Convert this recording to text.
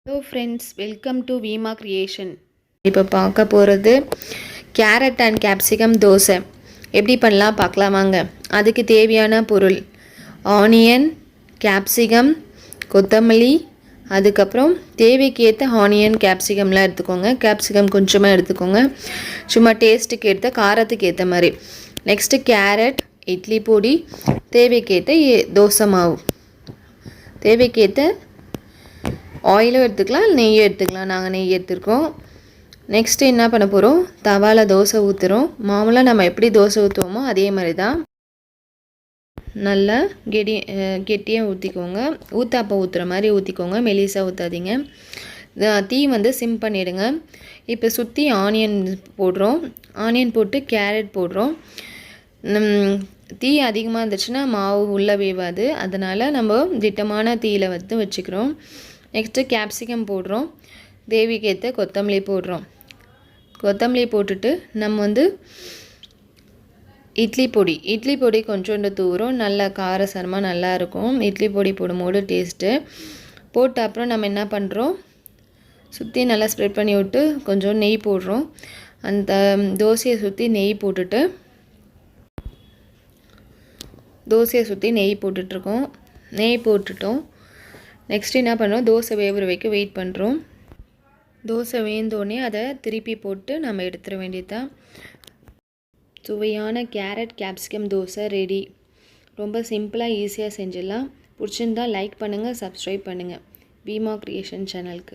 Hello friends, welcome to Vema creation. இப்போ பார்க்க போகிறது கேரட் அண்ட் கேப்சிகம் தோசை எப்படி பண்ணலாம் பார்க்கலாம் வாங்க. அதுக்கு தேவையான பொருள் ஆனியன், கேப்சிகம், கொத்தமல்லி, அதுக்கப்புறம் தேவைக்கு ஏற்ற ஆனியன் கேப்சிகம்லாம் எடுத்துக்கோங்க. கேப்சிகம் கொஞ்சமாக எடுத்துக்கோங்க, சும்மா டேஸ்ட்டுக்கு ஏற்ற காரத்துக்கு ஏற்ற மாதிரி. நெக்ஸ்ட்டு கேரட், இட்லி பொடி, தேவைக்கேற்ற தோசை மாவு, தேவைக்கேற்ற ஆயிலும் எடுத்துக்கலாம், நெய்யும் எடுத்துக்கலாம். நாங்கள் நெய் எடுத்துருக்கோம். நெக்ஸ்ட்டு என்ன பண்ண போகிறோம், தவாவில் தோசை ஊற்றுறோம். மாமூலாக நம்ம எப்படி தோசை ஊற்றுவோமோ அதே மாதிரி தான் நல்லா கெட்டியாக ஊற்றிக்கோங்க. ஊத்தாப்பம் ஊற்றுற மாதிரி ஊற்றிக்கோங்க, மெலிசாக ஊற்றாதீங்க. தீ சிம் பண்ணிவிடுங்க. இப்போ சுற்றி ஆனியன் போடுறோம். ஆனியன் போட்டு கேரட் போடுறோம். தீ அதிகமாக இருந்துச்சுன்னா மாவு உள்ளே வேவாது, அதனால் நம்ம திட்டமான தீயில் வச்சுக்கிறோம். நெக்ஸ்ட்டு கேப்சிகம் போடுறோம். தேவிக்கேற்ற கொத்தமல்லி போடுறோம். கொத்தமல்லி போட்டுட்டு நம்ம இட்லி பொடி கொஞ்சோண்டு தூரம் நல்லா காரசாரமாக நல்லாயிருக்கும். இட்லி பொடி போடும்போது டேஸ்ட்டு போட்டு அப்புறம் நம்ம என்ன பண்ணுறோம், சுற்றி நல்லா ஸ்ப்ரெட் பண்ணி விட்டு கொஞ்சம் நெய் போடுறோம். அந்த தோசையை சுற்றி நெய் போட்டுட்ருக்கோம். நெய் போட்டுட்டோம். நெக்ஸ்ட்டு என்ன பண்ணுறோம், தோசை வேகிற வைக்க வெயிட் பண்ணுறோம். தோசை வேந்தோடனே அதை திருப்பி போட்டு நம்ம எடுத்துட வேண்டியதுதான். சுவையான கேரட் கேப்சிகம் தோசை ரெடி. ரொம்ப சிம்பிளாக ஈஸியாக செஞ்சிடலாம். பிடிச்சிருந்தால் லைக் பண்ணுங்கள், சப்ஸ்கிரைப் பண்ணுங்கள் வீமா கிரியேஷன் சேனலுக்கு.